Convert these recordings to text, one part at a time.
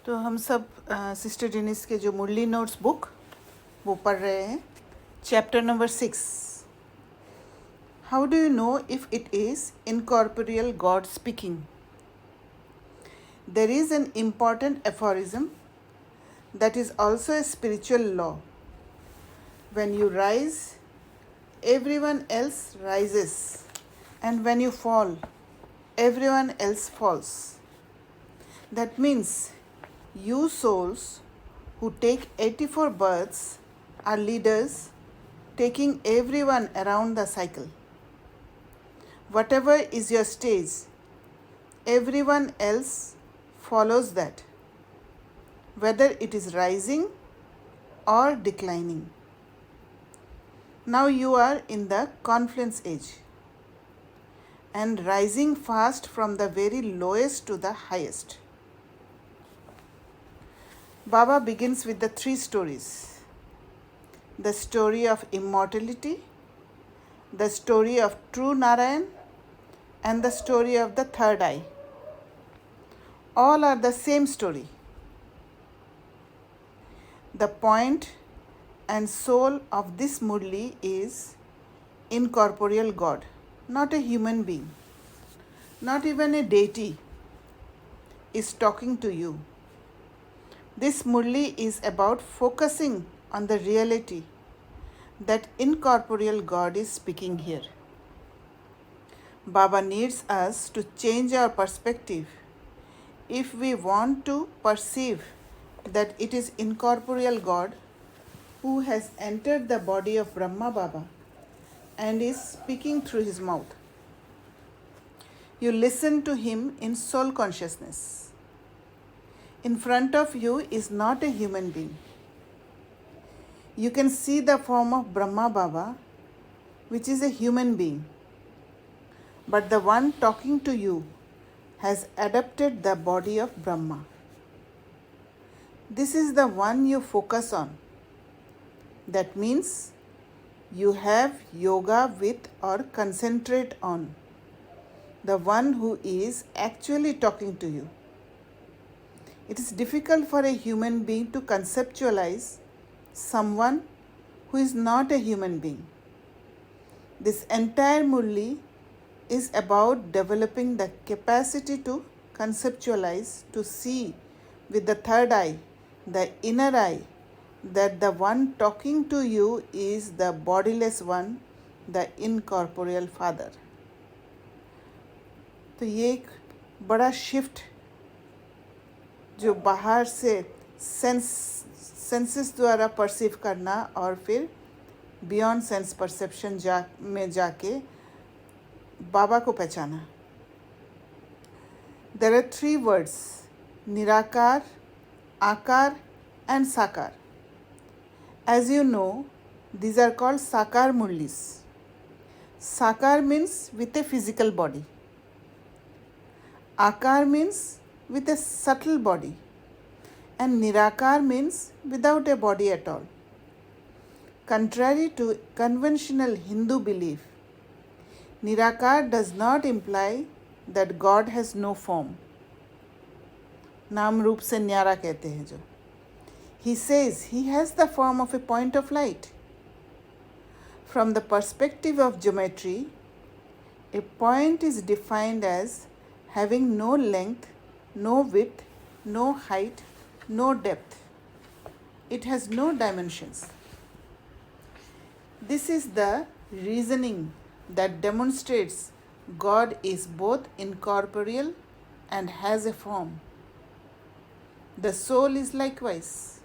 तो हम सब सिस्टर डेनिस के जो मुरली नोट्स बुक वो पढ़ रहे हैं. Chapter number 6. How do you know if it is incorporeal God speaking? There is an important aphorism that is also a spiritual law. When you rise, everyone else rises, and when you fall, everyone else falls. That means you souls who take 84 births are leaders, taking everyone around the cycle. Whatever is your stage, everyone else follows that, whether it is rising or declining. Now you are in the confluence age and rising fast from the very lowest to the highest. Baba begins with the 3 stories: the story of immortality, the story of true Narayan, and the story of the third eye. All are the same story. The point and soul of this Murli is incorporeal God, not a human being, not even a deity is talking to you. This Murli is about focusing on the reality that incorporeal God is speaking here. Baba needs us to change our perspective if we want to perceive that it is incorporeal God who has entered the body of Brahma Baba and is speaking through his mouth. You listen to him in soul consciousness. In front of you is not a human being. You can see the form of Brahma Baba, which is a human being. But the one talking to you has adopted the body of Brahma. This is the one you focus on. That means you have yoga with or concentrate on the one who is actually talking to you. It is difficult for a human being to conceptualize someone who is not a human being. This entire Murli is about developing the capacity to conceptualize, to see with the third eye, the inner eye, that the one talking to you is the bodiless one, the incorporeal Father. तो ये एक बड़ा shift जो बाहर से senses द्वारा perceive करना और फिर बियॉन्ड सेंस परसेप्शन में जाके बाबा को पहचाना. There are 3 words: निराकार, आकार and साकार. As you know, these are called Sakar Murlis. Sakar means with a physical body. Akar means with a subtle body. And Nirakar means without a body at all. Contrary to conventional Hindu belief, Nirakar does not imply that God has no form. नाम रूप से न्यारा कहते हैं जो. He says he has the form of a point of light. From the perspective of geometry, a point is defined as having no length, no width, no height, no depth. It has no dimensions. This is the reasoning that demonstrates God is both incorporeal and has a form. The soul is likewise.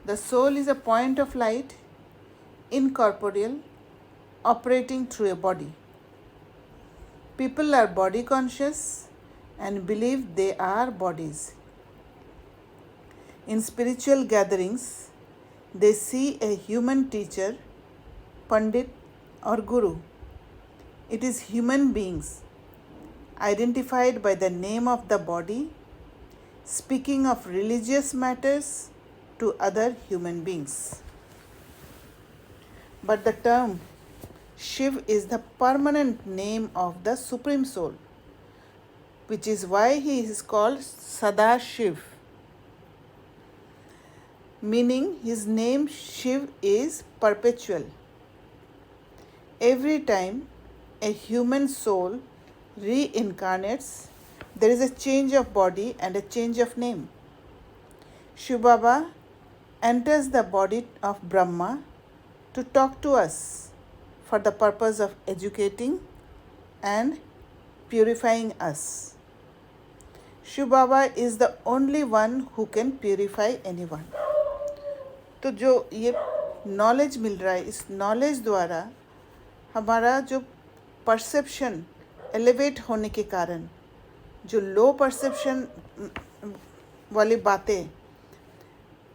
The soul is a point of light, incorporeal, operating through a body. People are body conscious and believe they are bodies. In spiritual gatherings, they see a human teacher, Pandit, or Guru. It is human beings, identified by the name of the body, speaking of religious matters to other human beings. But the term Shiv is the permanent name of the Supreme Soul, which is why he is called Sada Shiv. meaning his name Shiv is perpetual. Every time a human soul reincarnates, there is a change of body and a change of name. Shiv Baba enters the body of Brahma to talk to us for the purpose of educating and purifying us. Shiv Baba is the only one who can purify anyone. तो जो ये knowledge मिल रहा है, इस knowledge द्वारा हमारा जो perception elevate होने के कारण जो लो परसेप्शन वाली बातें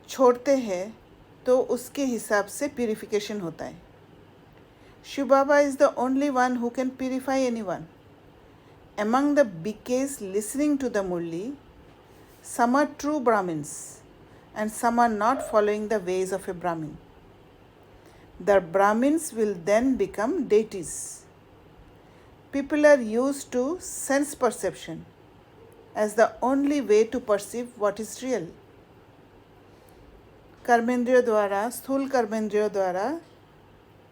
छोड़ते हैं तो उसके हिसाब से प्यूरिफिकेशन होता है. Shiv Baba is the only one who can purify anyone. Among the BKs listening to the Murli, some are true Brahmins and some are not following the ways of a Brahmin. The Brahmins will then become deities. People are used to sense perception as the only way to perceive what is real. कर्मेंद्रियों द्वारा, स्थूल कर्मेंद्रियों द्वारा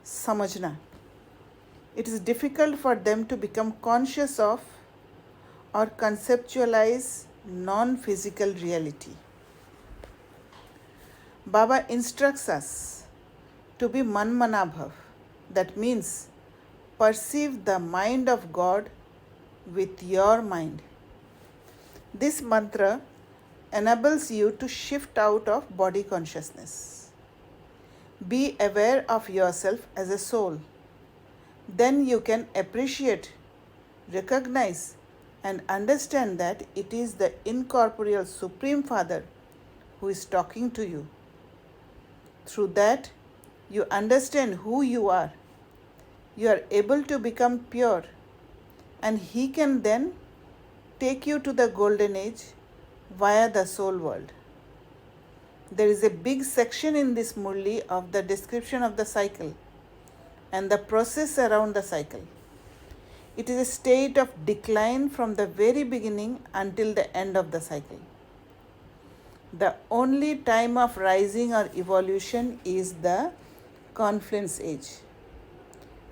समझना. It is difficult for them to become conscious of or conceptualize non-physical reality. Baba instructs us to be Manmanabhav. That means perceive the mind of God with your mind. This mantra enables you to shift out of body consciousness. Be aware of yourself as a soul. Then you can appreciate, recognize, and understand that it is the incorporeal Supreme Father who is talking to you. Through that, you understand who you are. You are able to become pure, and He can then take you to the golden age via the soul world. There is a big section in this Murli of the description of the cycle and the process around the cycle. It is a state of decline from the very beginning until the end of the cycle. The only time of rising or evolution is the confluence age.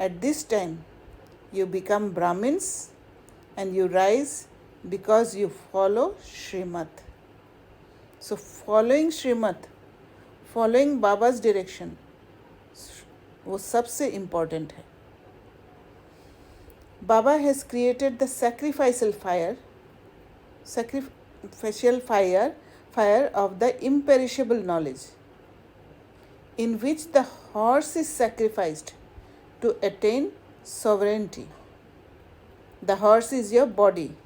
At this time, you become Brahmins and you rise because you follow Srimad. So following Srimad, following Baba's direction, वो सबसे important है. Baba has created the sacrificial fire of the imperishable knowledge, in which the horse is sacrificed to attain sovereignty. The horse is your body.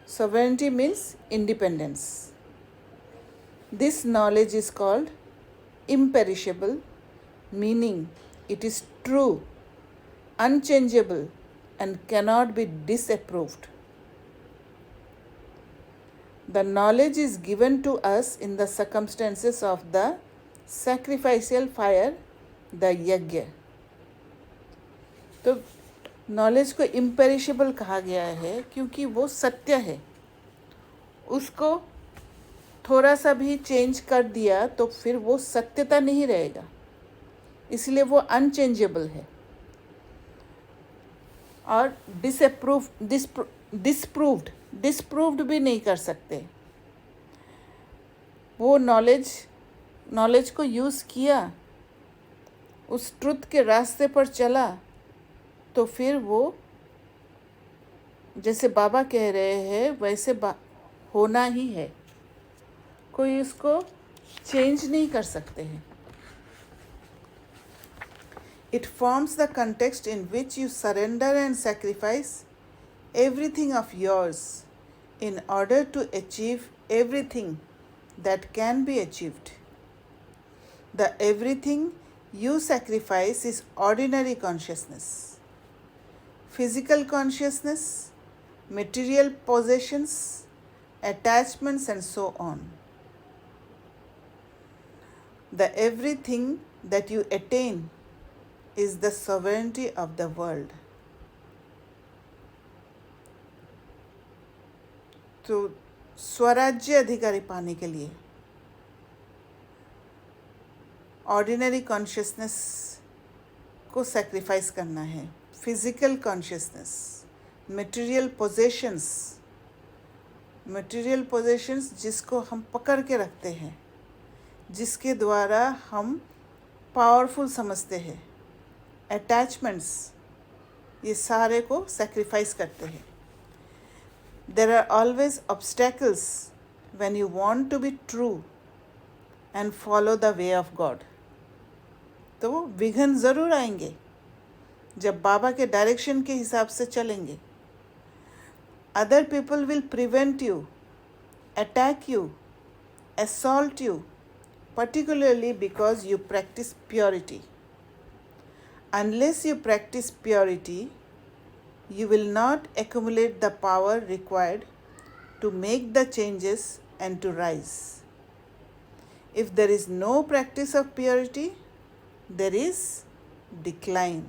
Sovereignty means independence. This knowledge is called imperishable, meaning it is true, unchangeable, and cannot be disapproved. The knowledge is given to us in the circumstances of the sacrificial fire, the यज्ञ. तो knowledge को imperishable कहा गया है क्योंकि वो सत्य है. उसको थोड़ा सा भी चेंज कर दिया तो फिर वो सत्यता नहीं रहेगा, इसलिए वो अनचेंजेबल है. और डिसप्रूव्ड भी नहीं कर सकते. वो नॉलेज को यूज़ किया, उस ट्रुथ के रास्ते पर चला, तो फिर वो जैसे बाबा कह रहे हैं वैसे होना ही है. कोई उसको चेंज नहीं कर सकते हैं. It forms the context in which you surrender and sacrifice everything of yours in order to achieve everything that can be achieved. The everything you sacrifice is ordinary consciousness, physical consciousness, material possessions, attachments, and so on. The everything that you attain is the sovereignty of the world. तो स्वराज्य अधिकारी पाने के लिए ordinary consciousness को sacrifice करना है, physical consciousness, material possessions जिसको हम पकड़ के रखते हैं, जिसके द्वारा हम पावरफुल समझते हैं, अटैचमेंट्स, ये सारे को सेक्रीफाइस करते हैं. There are always obstacles when you want to be true and follow the way of God. तो विघ्न ज़रूर आएंगे जब बाबा के डायरेक्शन के हिसाब से चलेंगे. Other people will prevent you, attack you, assault you, particularly because you practice purity. Unless you practice purity, you will not accumulate the power required to make the changes and to rise. If there is no practice of purity, there is decline.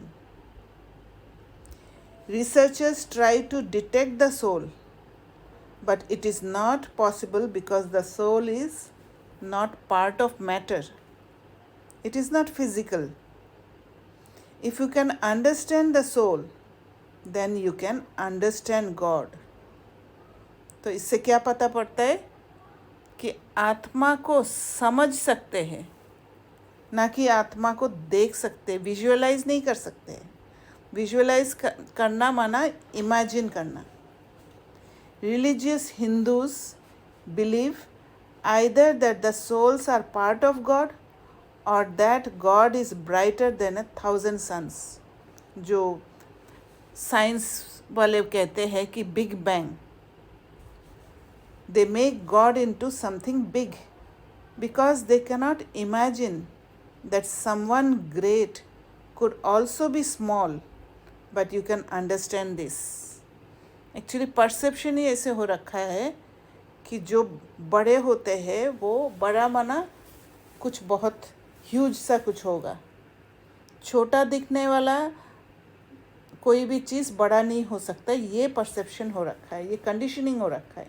Researchers try to detect the soul, but it is not possible because the soul is not part of matter. It is not physical. If you can understand the soul, then you can understand God. तो इससे क्या पता पड़ता है कि आत्मा को समझ सकते हैं, ना कि आत्मा को देख सकते, विजुअलाइज नहीं कर सकते. विजुअलाइज करना माना इमेजिन करना. Religious Hindus believe either that the souls are part of God or that God is brighter than 1,000 suns. जो साइंस वाले कहते हैं कि big bang, they make God into something big because they cannot imagine that someone great could also be small, but you can understand this. Actually perception ही ऐसे हो रखा है कि जो बड़े होते हैं वो बड़ा माना कुछ बहुत ह्यूज सा कुछ होगा, छोटा दिखने वाला कोई भी चीज़ बड़ा नहीं हो सकता. ये परसेप्शन हो रखा है, ये कंडीशनिंग हो रखा है.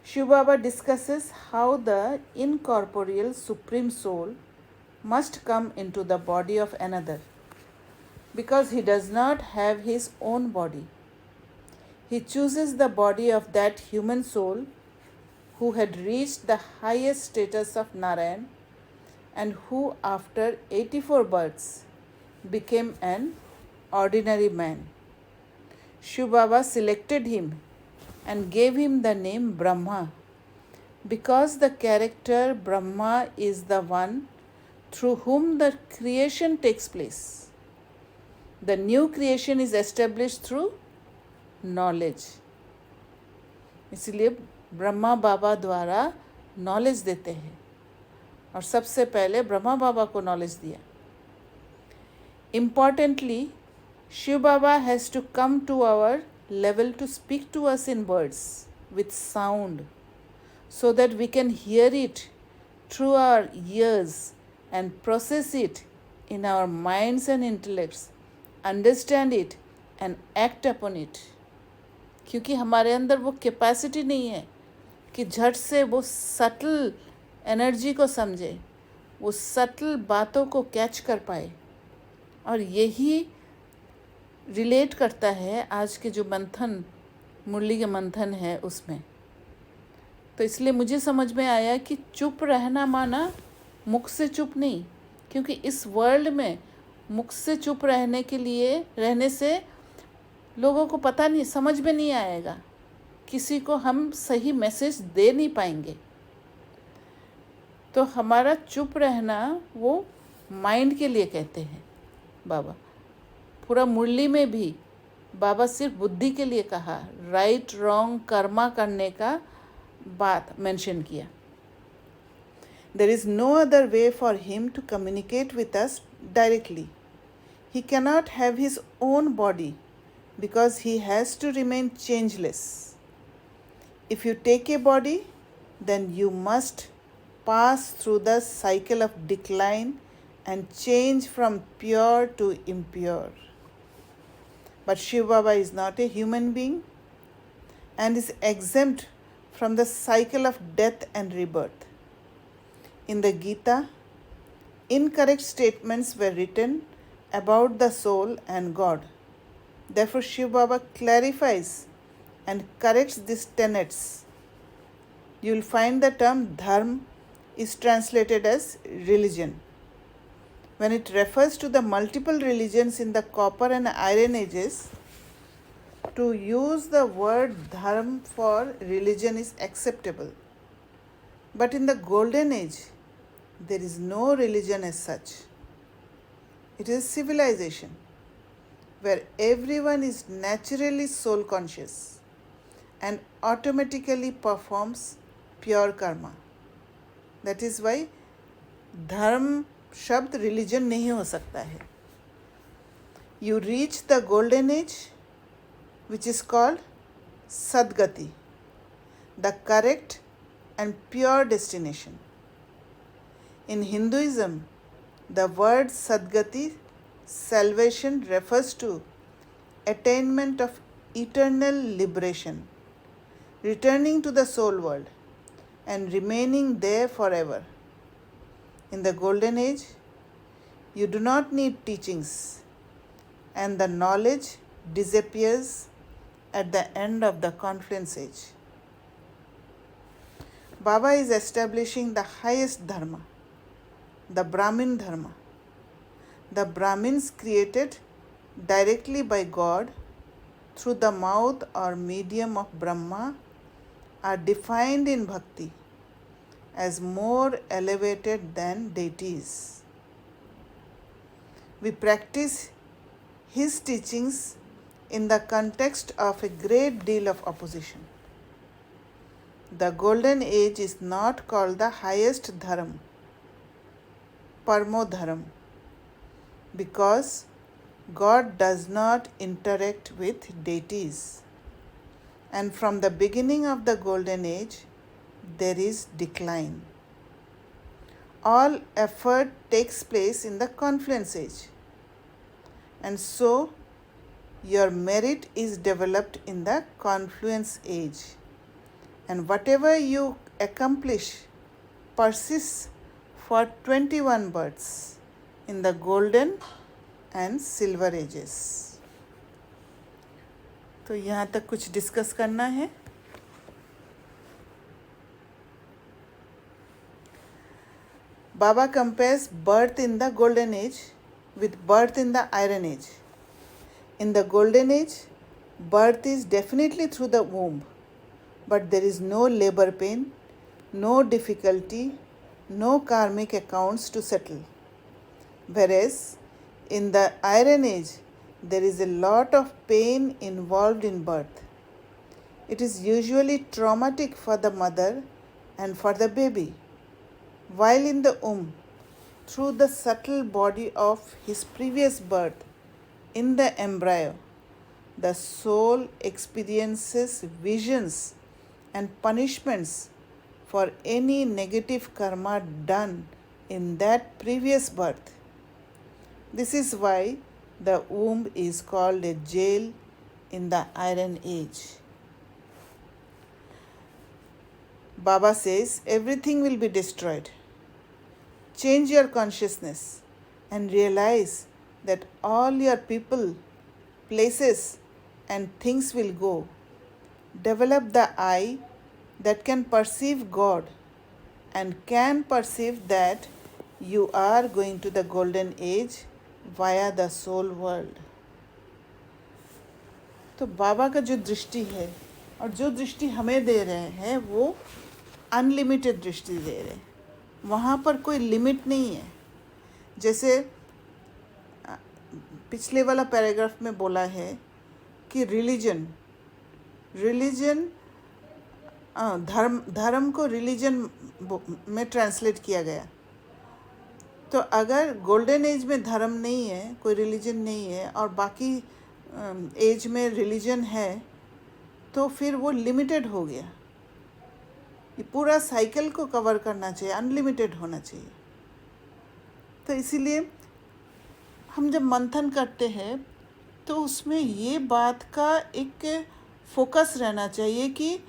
Shiv Baba discusses how the incorporeal supreme soul must come into the body of another because he does not have his own body. He chooses the body of that human soul who had reached the highest status of Narayan and who after 84 births became an ordinary man. Shiv Baba selected him and gave him the name Brahma because the character Brahma is the one through whom the creation takes place. The new creation is established through knowledge. इसलिए ब्रह्मा बाबा द्वारा knowledge देते हैं और सबसे पहले ब्रह्मा बाबा को knowledge दिया. Importantly Shiv Baba has to come to our level to speak to us in words with sound so that we can hear it through our ears and process it in our minds and intellects, understand it and act upon it. क्योंकि हमारे अंदर वो capacity नहीं है कि झट से वो सटल एनर्जी को समझे, वो सटल बातों को कैच कर पाए. और यही रिलेट करता है आज के जो मंथन, मुरली के मंथन है उसमें. तो इसलिए मुझे समझ में आया कि चुप रहना माना मुख से चुप नहीं, क्योंकि इस वर्ल्ड में मुख से चुप रहने के लिए रहने से लोगों को पता नहीं, समझ में नहीं आएगा, किसी को हम सही मैसेज दे नहीं पाएंगे. तो हमारा चुप रहना वो माइंड के लिए कहते हैं बाबा. पूरा मुरली में भी बाबा सिर्फ बुद्धि के लिए कहा, राइट रॉन्ग कर्मा करने का बात मेंशन किया. There is no other way for him to communicate with us directly. He cannot have his own body because he has to remain changeless. If you take a body, then you must pass through the cycle of decline and change from pure to impure. But Shiv Baba is not a human being and is exempt from the cycle of death and rebirth. In the Gita, Incorrect statements were written about the soul and God. Therefore, Shiv Baba clarifies and corrects these tenets. You will find the term dharma is translated as religion. When it refers to the multiple religions in the copper and iron ages, to use the word dharma for religion is acceptable. But in the golden age, there is no religion as such. It is civilization where everyone is naturally soul conscious and automatically performs pure karma. That is why धर्म शब्द religion नहीं हो सकता है. You reach the golden age, which is called Sadgati, the correct and pure destination. In Hinduism, the word Sadgati, salvation, refers to attainment of eternal liberation, returning to the soul world and remaining there forever. In the golden age, you do not need teachings, and the knowledge disappears at the end of the confluence age. Baba is establishing the highest dharma, the Brahmin dharma. The Brahmins created directly by God through the mouth or medium of Brahma are defined in bhakti as more elevated than deities. We practice his teachings in the context of a great deal of opposition. The golden age is not called the highest dharma, Parmo Dharma, because God does not interact with deities. And from the beginning of the golden age, there is decline. All effort takes place in the confluence age. And so, your merit is developed in the confluence age. And whatever you accomplish persists for 21 births in the golden and silver ages. तो यहाँ तक कुछ discuss करना है. Baba compares birth in the golden age with birth in the iron age. In the golden age, birth is definitely through the womb, but there is no labor pain, no difficulty, no karmic accounts to settle. Whereas in the iron age, there is a lot of pain involved in birth. It is usually traumatic for the mother and for the baby. While in the womb, through the subtle body of his previous birth, in the embryo, the soul experiences visions and punishments for any negative karma done in that previous birth. This is why the womb is called a jail in the iron age. Baba says everything will be destroyed. Change your consciousness and realize that all your people, places, and things will go. Develop the eye that can perceive God and can perceive that you are going to the golden age via the soul world. तो बाबा का जो दृष्टि है और जो दृष्टि हमें दे रहे हैं वो अनलिमिटेड दृष्टि दे रहे हैं. वहाँ पर कोई लिमिट नहीं है. जैसे पिछले वाला पैराग्राफ में बोला है कि रिलीजन धर्म को रिलीजन में ट्रांसलेट किया गया. तो अगर गोल्डन एज में धर्म नहीं है, कोई रिलीजन नहीं है, और बाकी एज में रिलीजन है, तो फिर वो लिमिटेड हो गया. ये पूरा साइकिल को कवर करना चाहिए, अनलिमिटेड होना चाहिए. तो इसीलिए हम जब मंथन करते हैं तो उसमें ये बात का एक फोकस रहना चाहिए कि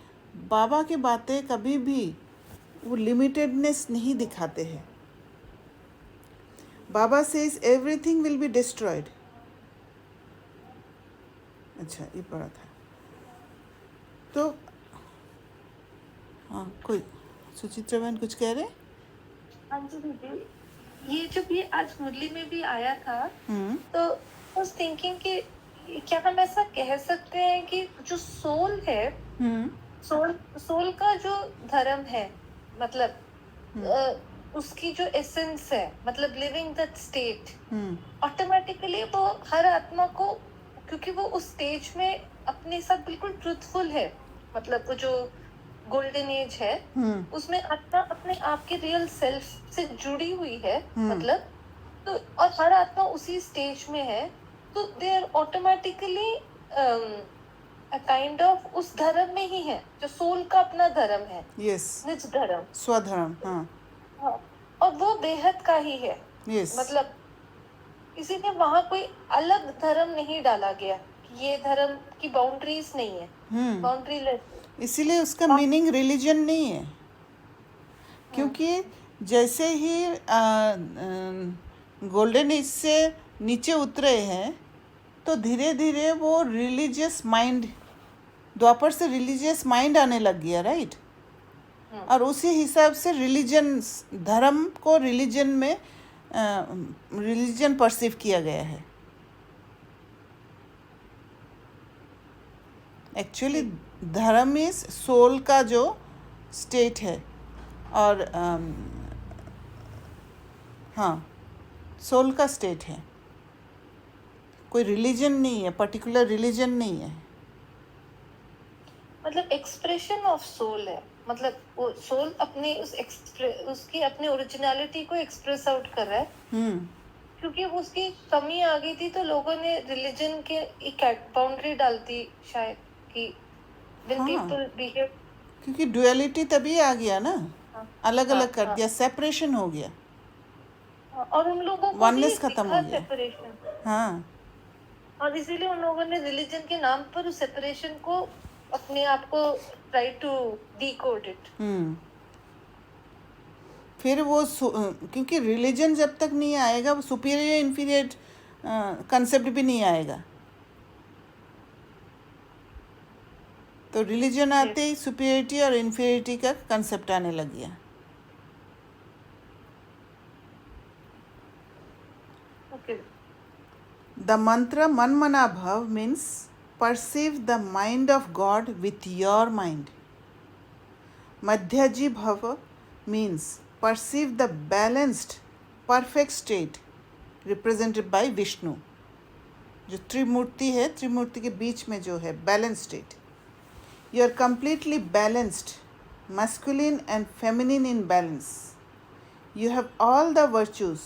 बाबा की बातें कभी भी वो लिमिटेडनेस नहीं दिखाते हैं. Baba says everything will be destroyed. अच्छा, ये पढ़ा था तो हाँ, कोई सुचित्रा बहन कुछ कह रहे हैं? हाँ जी दीदी, ये जब ये आज मुरली में भी आया था तो उस थिंकिंग कि क्या हम ऐसा कह सकते हैं कि जो सोल है, सोल का जो धर्म है, मतलब उसकी जो एसेंस है, मतलब लिविंग दैट स्टेट, ऑटोमेटिकली वो हर आत्मा को, क्योंकि वो उस स्टेज में अपने साथ बिल्कुल ट्रूथफुल है, मतलब वो जो गोल्डन एज है उसमें आत्मा अपने आप के रियल सेल्फ से जुड़ी हुई है, मतलब तो और हर आत्मा उसी स्टेज में है, तो they are automatically kind of उस धर्म में ही है जो सोल का अपना धर्म है, यस, निज धर्म, स्वधर्म, हाँ, और वो बेहद का ही है, यस, मतलब इसीलिए वहां कोई अलग धर्म नहीं डाला गया कि ये धर्म की बाउंड्रीज नहीं है, बाउंड्री लेस, इसीलिए उसका मीनिंग रिलीजन नहीं है, क्योंकि जैसे ही गोल्डन एज से नीचे उतरे हैं तो धीरे धीरे वो रिलीजियस माइंड, द्वापर से रिलीजियस माइंड आने लग गया, राइट? और उसी हिसाब से रिलीजन, धर्म को रिलीजन में रिलीजन परसीव किया गया है। एक्चुअली धर्म इज सोल का जो स्टेट है, और हाँ, सोल का स्टेट है, कोई रिलीजन नहीं है, पर्टिकुलर रिलीजन नहीं है, मतलब एक्सप्रेशन ऑफ सोल है, मतलब वो सोल अपने उसकी अपनी ओरिजिनलिटी को एक्सप्रेस आउट कर रहा है, क्योंकि उसकी कमी आ गई थी तो लोगों ने रिलीजन के एक बाउंड्री डाल दी शायद कि when people behave, क्योंकि डुअलिटी तभी आ गया ना, अलग अलग कर हाँ, दिया, सेपरेशन हो गया, और उन लोगों को वननेस खत्म हो गया, सेपरेशन, हाँ, और इसीलिए उन लोगों ने रिलीजन के नाम पर उस सेपरेशन को अपने आप को ट्राई टू डिकोड इट। फिर वो क्योंकि रिलीजन जब तक नहीं आएगा वो सुपीरियर इन्फीरियर कंसेप्ट भी नहीं आएगा, तो रिलीजन आते ही सुपीरियरिटी और इन्फीरियरिटी का कंसेप्ट आने लग गया। The mantra Manmana Bhav means perceive the mind of God with your mind. Madhyaji Bhava means perceive the balanced, perfect state represented by Vishnu. जो त्रिमूर्ति है, त्रिमूर्ति के बीच में जो है balance state, you are completely balanced, masculine and feminine in balance. You have all the virtues,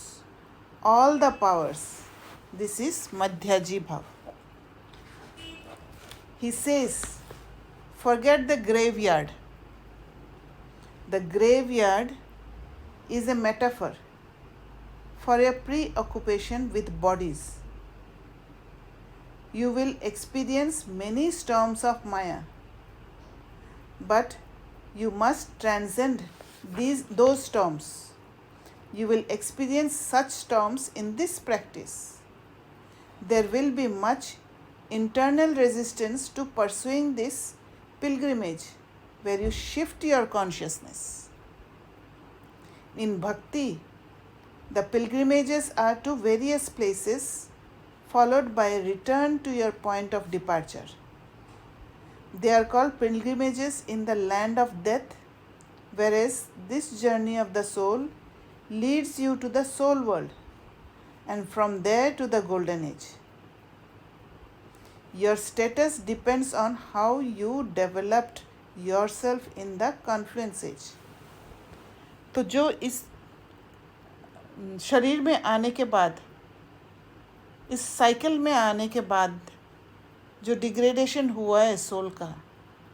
all the powers. This is Madhyaji Bhav. He says, forget the graveyard. The graveyard is a metaphor for a preoccupation with bodies. You will experience many storms of Maya, but you must transcend those storms. You will experience such storms in this practice. There will be much internal resistance to pursuing this pilgrimage where you shift your consciousness. In bhakti, the pilgrimages are to various places followed by a return to your point of departure. They are called pilgrimages in the land of death, whereas this journey of the soul leads you to the soul world and from there to the golden age. Your status depends on how you developed yourself in the confluence age. तो जो इस शरीर में आने के बाद, इस cycle में आने के बाद जो डिग्रेडेशन हुआ है सोल का,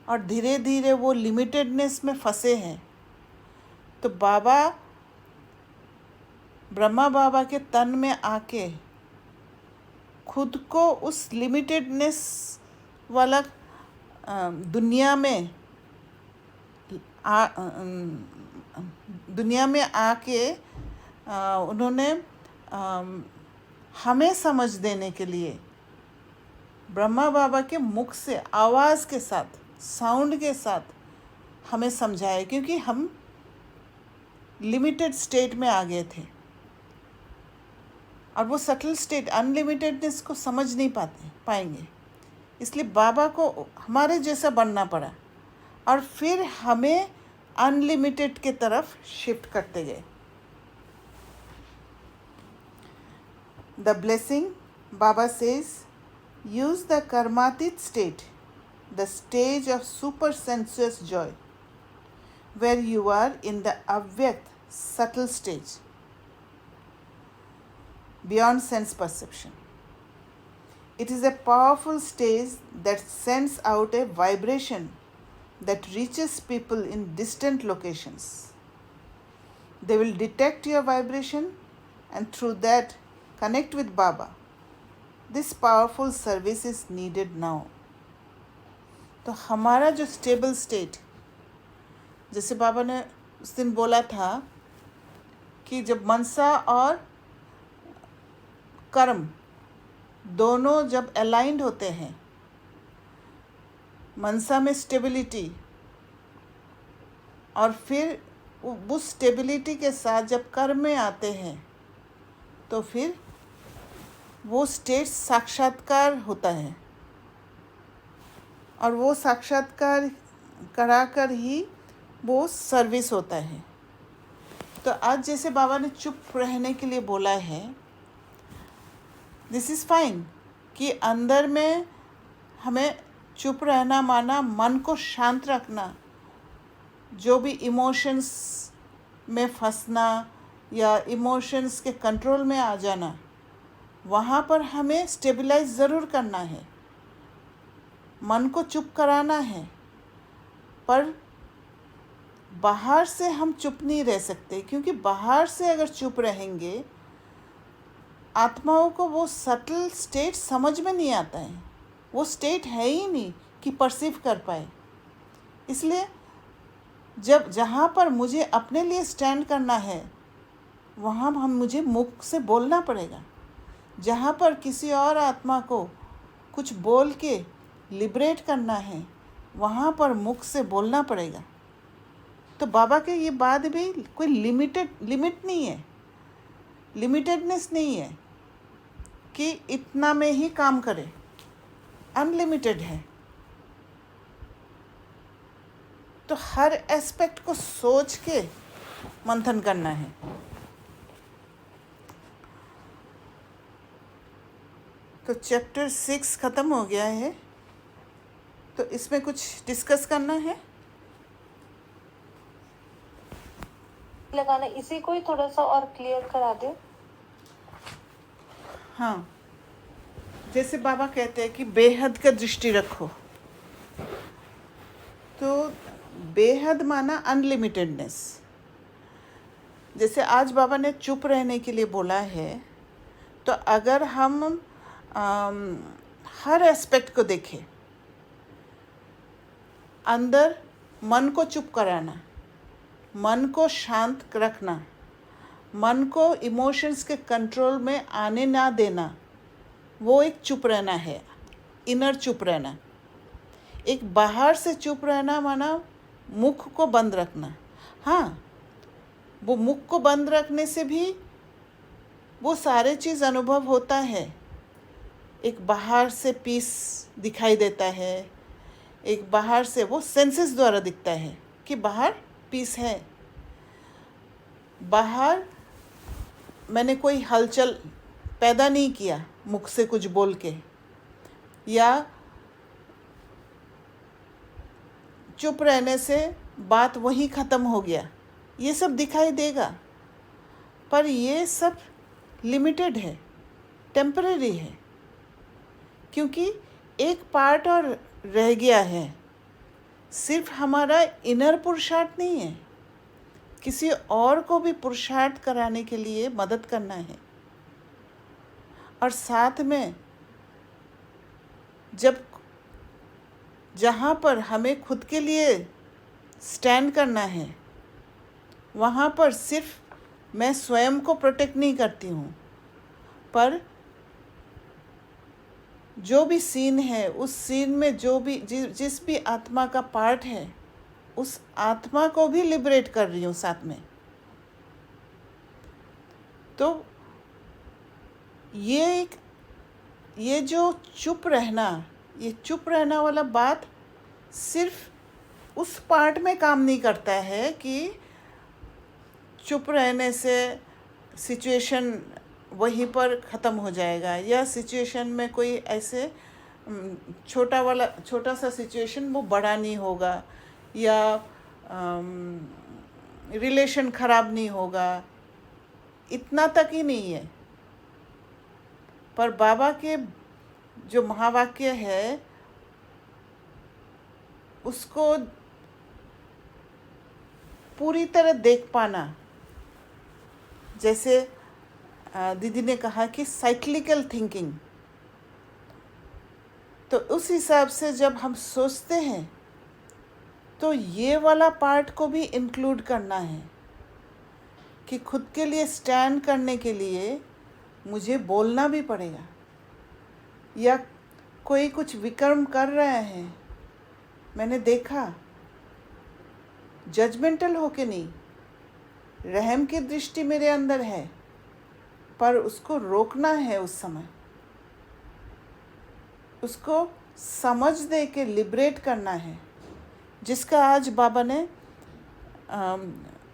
और धीरे धीरे वो लिमिटेडनेस में फंसे हैं, तो बाबा, ब्रह्मा बाबा के तन में आके खुद को उस लिमिटेडनेस वाला दुनिया में आके उन्होंने हमें समझ देने के लिए ब्रह्मा बाबा के मुख से आवाज़ के साथ, साउंड के साथ हमें समझाए, क्योंकि हम लिमिटेड स्टेट में आ गए थे और वो सटल स्टेट, अनलिमिटेडनेस को समझ नहीं पाएंगे। इसलिए बाबा को हमारे जैसा बनना पड़ा और फिर हमें अनलिमिटेड के तरफ शिफ्ट करते गए। The blessing, Baba says, use the karmateet state, the stage of super sensuous joy, where you are in the avyakt subtle stage beyond sense perception. It is a powerful stage that sends out a vibration that reaches people in distant locations. They will detect your vibration and through that connect with Baba. This powerful service is needed now. तो हमारा जो stable state, जैसे बाबा ने उस दिन बोला था कि जब मनसा और कर्म दोनों जब अलाइंड होते हैं, मनसा में स्टेबिलिटी और फिर उस स्टेबिलिटी के साथ जब कर्म में आते हैं तो फिर वो स्टेट साक्षात्कार होता है और वो साक्षात्कार कराकर ही वो सर्विस होता है। तो आज जैसे बाबा ने चुप रहने के लिए बोला है, दिस इज़ फाइन, कि अंदर में हमें चुप रहना माना मन को शांत रखना, जो भी इमोशंस में फंसना या इमोशंस के कंट्रोल में आ जाना, वहाँ पर हमें स्टेबलाइज ज़रूर करना है, मन को चुप कराना है। पर बाहर से हम चुप नहीं रह सकते, क्योंकि बाहर से अगर चुप रहेंगे आत्माओं को वो सटल स्टेट समझ में नहीं आता है, वो स्टेट है ही नहीं कि परसीव कर पाए। इसलिए जहाँ पर मुझे अपने लिए स्टैंड करना है वहाँ मुझे मुख से बोलना पड़ेगा। जहाँ पर किसी और आत्मा को कुछ बोल के लिबरेट करना है वहाँ पर मुख से बोलना पड़ेगा। तो बाबा के ये बात भी कोई लिमिट नहीं है, लिमिटेडनेस नहीं है कि इतना में ही काम करे, अनलिमिटेड है। तो हर एस्पेक्ट को सोच के मंथन करना है। तो चैप्टर 6 ख़त्म हो गया है, तो इसमें कुछ डिस्कस करना है। लगाना, इसी को ही थोड़ा सा और क्लियर करा दे। हाँ, जैसे बाबा कहते हैं कि बेहद का दृष्टि रखो, तो बेहद माना अनलिमिटेडनेस। जैसे आज बाबा ने चुप रहने के लिए बोला है, तो अगर हम हर एस्पेक्ट को देखें, अंदर मन को चुप कराना, मन को शांत रखना, मन को इमोशंस के कंट्रोल में आने ना देना, वो एक चुप रहना है, इनर चुप रहना। एक बाहर से चुप रहना माना मुख को बंद रखना। हाँ, वो मुख को बंद रखने से भी वो सारे चीज़ अनुभव होता है। एक बाहर से पीस दिखाई देता है, एक बाहर से वो सेंसेस द्वारा दिखता है कि बाहर पीस है। बाहर मैंने कोई हलचल पैदा नहीं किया मुख से कुछ बोल के, या चुप रहने से बात वहीं ख़त्म हो गया, ये सब दिखाई देगा। पर ये सब लिमिटेड है, टेम्परेरी है, क्योंकि एक पार्ट और रह गया है। सिर्फ हमारा इनर पुरुषार्थ नहीं है, किसी और को भी पुरुषार्थ कराने के लिए मदद करना है। और साथ में जहाँ पर हमें खुद के लिए स्टैंड करना है, वहाँ पर सिर्फ मैं स्वयं को प्रोटेक्ट नहीं करती हूँ, पर जो भी सीन है, उस सीन में जो भी जिस भी आत्मा का पार्ट है, उस आत्मा को भी लिबरेट कर रही हूँ साथ में। तो ये जो चुप रहना वाला बात सिर्फ उस पार्ट में काम नहीं करता है कि चुप रहने से सिचुएशन वहीं पर ख़त्म हो जाएगा, या सिचुएशन में कोई ऐसे छोटा सा सिचुएशन वो बड़ा नहीं होगा, या रिलेशन ख़राब नहीं होगा, इतना तक ही नहीं है। पर बाबा के जो महावाक्य है उसको पूरी तरह देख पाना, जैसे दीदी ने कहा कि साइक्लिकल थिंकिंग, तो उस हिसाब से जब हम सोचते हैं तो ये वाला पार्ट को भी इंक्लूड करना है कि खुद के लिए स्टैंड करने के लिए मुझे बोलना भी पड़ेगा, या कोई कुछ विकर्म कर रहा है, मैंने देखा, जजमेंटल होके नहीं, रहम की दृष्टि मेरे अंदर है, पर उसको रोकना है, उस समय उसको समझ दे के लिबरेट करना है, जिसका आज बाबा ने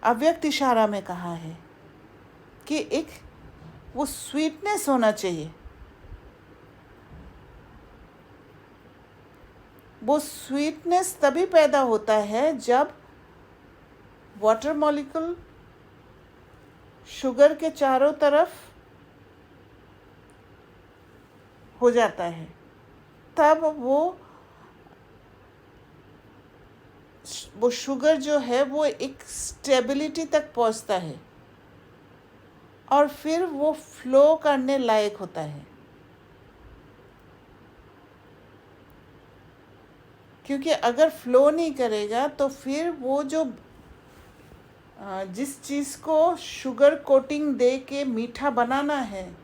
अव्यक्त इशारा में कहा है कि एक वो स्वीटनेस होना चाहिए। वो स्वीटनेस तभी पैदा होता है जब वाटर मॉलिक्यूल शुगर के चारों तरफ हो जाता है, तब वो शुगर जो है वो एक स्टेबिलिटी तक पहुंचता है और फिर वो फ्लो करने लायक होता है। क्योंकि अगर फ्लो नहीं करेगा तो फिर वो जो जिस चीज़ को शुगर कोटिंग दे के मीठा बनाना है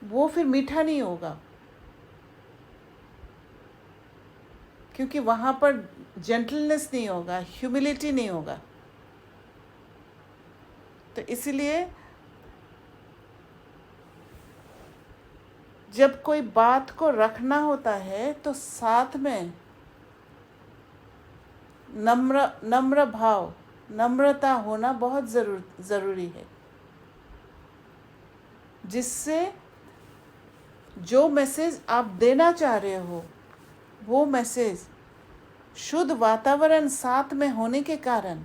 वो फिर मीठा नहीं होगा, क्योंकि वहाँ पर जेंटलनेस नहीं होगा, ह्यूमिलिटी नहीं होगा। तो इसलिए जब कोई बात को रखना होता है तो साथ में नम्र भाव, नम्रता होना बहुत ज़रूरी है, जिससे जो मैसेज आप देना चाह रहे हो वो मैसेज शुद्ध वातावरण साथ में होने के कारण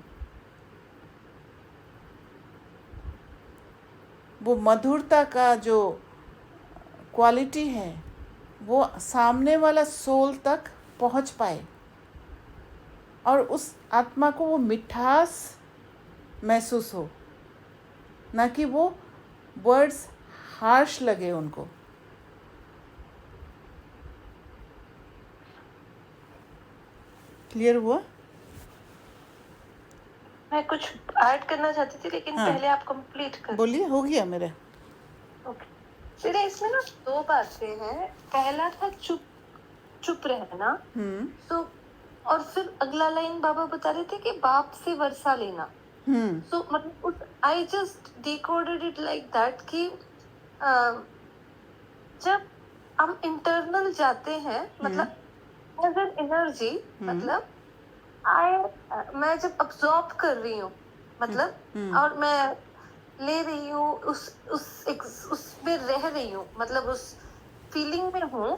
वो मधुरता का जो क्वालिटी है वो सामने वाला सोल तक पहुंच पाए और उस आत्मा को वो मिठास महसूस हो, ना कि वो वर्ड्स हार्श लगे उनको। क्लियर हुआ? मैं कुछ ऐड करना चाहती थी लेकिन हाँ। पहले आप कंप्लीट कर। बोलिए, हो गया मेरा। ओके, मेरे इसमें ना दो बातें हैं। पहला था चुप रहना, तो और फिर अगला लाइन बाबा बता रहे थे कि बाप से वर्षा लेना। तो मतलब I just decoded it like that कि जब हम इंटरनल जाते हैं, मतलब एज एन एनर्जी, मतलब मैं जब अब्सॉर्ब कर रही हूँ, मतलब और मैं ले रही हूँ उसमें रह रही हूँ, मतलब उस फीलिंग में हूँ,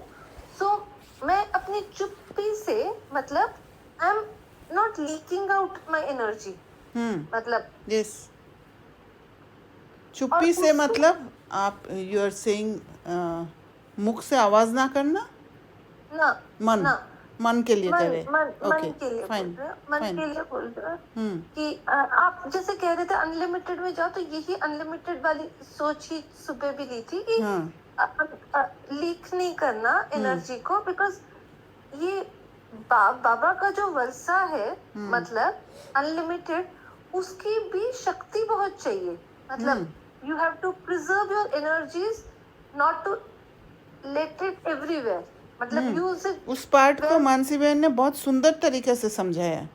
तो मैं अपनी चुप्पी से, मतलब I am not leaking out my energy, मतलब यस, चुप्पी से मतलब आप यू आर सेइंग मुख से आवाज ना करना, मन के लिए करे। मन के लिए बोल रहे कि आप जैसे कह रहे थे अनलिमिटेड में जाओ, तो यही अनलिमिटेड वाली सोच ही सुबह भी ली थी कि लीक नहीं करना एनर्जी को, बिकॉज ये बाबा का जो वर्षा है, मतलब अनलिमिटेड, उसकी भी शक्ति बहुत चाहिए, मतलब you have to preserve your energies, not to let it everywhere. मतलब use it. उस पार्ट को मानसी बहन ने बहुत सुंदर तरीके से समझाया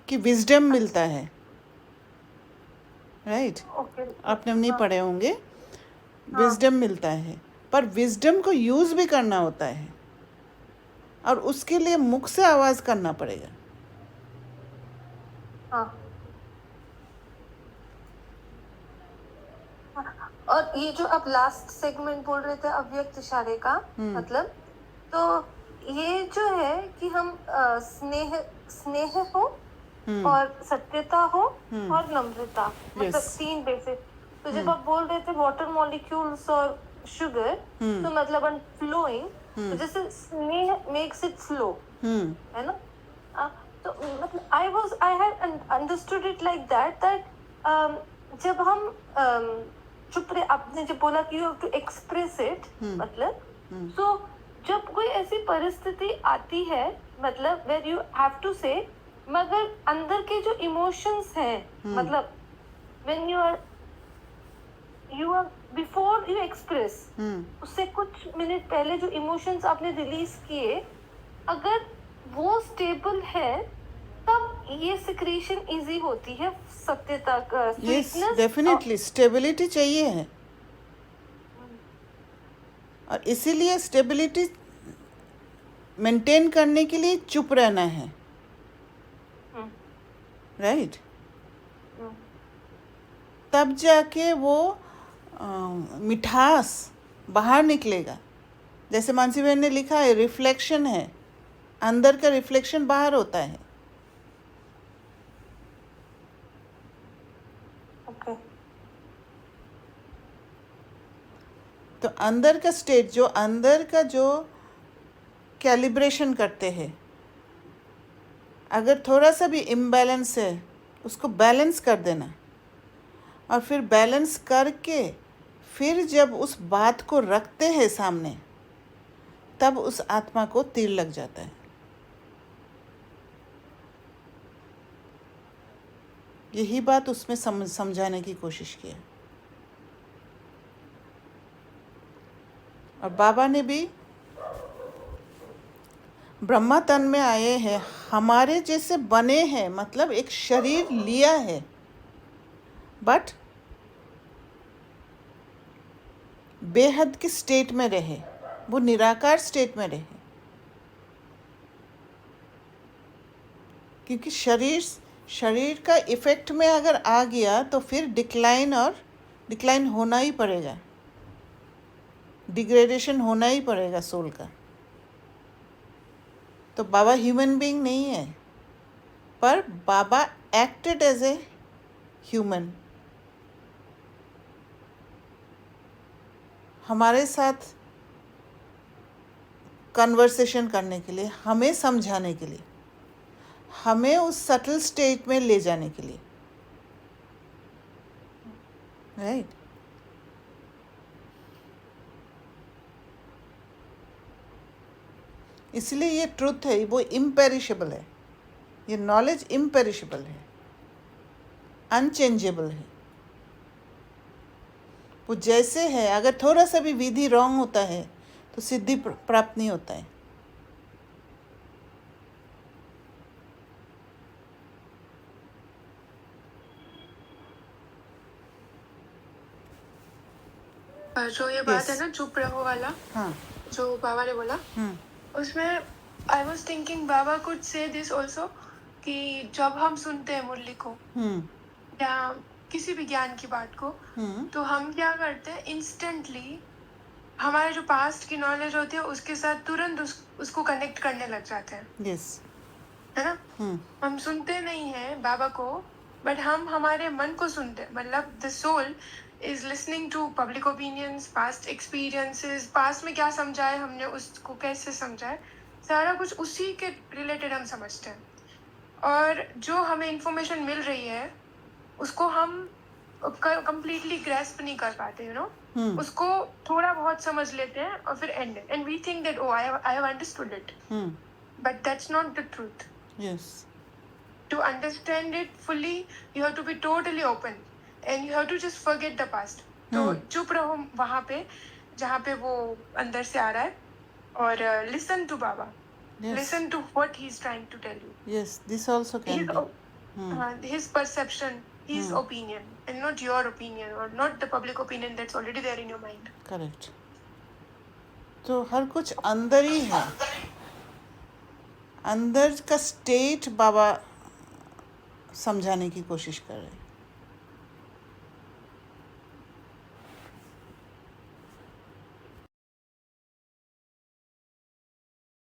कि विजडम मिलता है, राइट? Okay. आपने नहीं पढ़े होंगे, विजडम मिलता है, पर विजडम को यूज भी करना होता है और उसके लिए मुख से आवाज करना पड़ेगा. हाँ. और ये जो आप लास्ट सेगमेंट बोल रहे थे अव्यक्त इशारे का, मतलब तो ये जो है कि हम स्नेह हो और सत्यता हो और नम्रता, मतलब Yes. 3 बेसिक. तो जब आप बोल रहे थे वाटर मॉलिक्यूल्स और शुगर, तो मतलब फ्लोइंग, तो जैसे स्नेह मेक्स इट फ्लो, है ना? तो मतलब I had understood it like that जब हम चुप रहे, आपने जब बोला कि you have to express it, मतलब सो जब कोई ऐसी परिस्थिति आती है, मतलब वेर यू हैव टू से, मगर अंदर के जो इमोशंस हैं, मतलब when you are before you express, उससे कुछ मिनट पहले जो इमोशंस आपने रिलीज किए, अगर वो स्टेबल है तब ये सिक्रीशन इजी होती है, सत्यता का, यस, sweetness डेफिनेटली स्टेबिलिटी चाहिए है और इसीलिए स्टेबिलिटी मेंटेन करने के लिए चुप रहना है, राइट? तब जाके वो मिठास बाहर निकलेगा. जैसे मानसी बहन ने लिखा है, रिफ्लेक्शन है, अंदर का रिफ्लेक्शन बाहर होता है. ओके. तो अंदर का स्टेट, जो अंदर का जो कैलिब्रेशन करते हैं, अगर थोड़ा सा भी इम्बैलेंस है उसको बैलेंस कर देना और फिर बैलेंस करके फिर जब उस बात को रखते हैं सामने, तब उस आत्मा को तीर लग जाता है. यही बात उसमें समझाने की कोशिश की है. और बाबा ने भी ब्रह्मा तन में आए हैं, हमारे जैसे बने हैं, मतलब एक शरीर लिया है, बट बेहद की स्टेट में रहे, वो निराकार स्टेट में रहे. क्योंकि शरीर का इफेक्ट में अगर आ गया तो फिर डिक्लाइन होना ही पड़ेगा, डिग्रेडेशन होना ही पड़ेगा सोल का. तो बाबा ह्यूमन बीइंग नहीं है, पर बाबा एक्टेड एज ए ह्यूमन. हमारे साथ कन्वर्सेशन करने के लिए, हमें समझाने के लिए, हमें उस सटल स्टेट में ले जाने के लिए, राइट? इसलिए ये ट्रुथ है, वो इम्पेरिशेबल है, ये नॉलेज इम्पेरिशेबल है, अनचेंजेबल है. वो जैसे है, अगर थोड़ा सा भी विधि रॉन्ग होता है तो सिद्धि प्राप्त नहीं होता है. जो ये बात है ना चुप रहो वाला, हाँ. जो बाबा ने बोला, उसमें I was thinking Baba could say this also, कि जब हम सुनते हैं मुरली को या किसी भी ज्ञान की बात को, तो हम क्या करते हैं, इंस्टेंटली हमारे जो पास्ट की नॉलेज होती है उसके साथ तुरंत उसको कनेक्ट करने लग जाते हैं. यस, है ना? हम सुनते नहीं हैं बाबा को, बट हम हमारे मन को सुनते हैं. मतलब the soul is listening to public opinions, past experiences, past में क्या समझा है हमने, उसको कैसे समझा है, सारा कुछ उसी के रिलेटेड हम समझते हैं. और जो हमें इंफॉर्मेशन मिल रही है उसको हम कंप्लीटली ग्रैस्प नहीं कर पाते, यू नो. उसको थोड़ा बहुत समझ लेते हैं और फिर and we think that, oh I have understood it, but that's not the truth. Yes. To understand it fully, you have to be totally open. And you have to just forget the past. तो चुप रहो वहाँ पे जहाँ पे वो अंदर से आ रहा है, और listen to Baba. Yes. Listen to what he's trying to tell you. Yes, this also can His, be. his perception, his opinion, and not your opinion or not the public opinion that's already there in your mind. Correct. तो हर कुछ अंदर ही है. अंदर का state बाबा समझाने की कोशिश कर रहे हैं.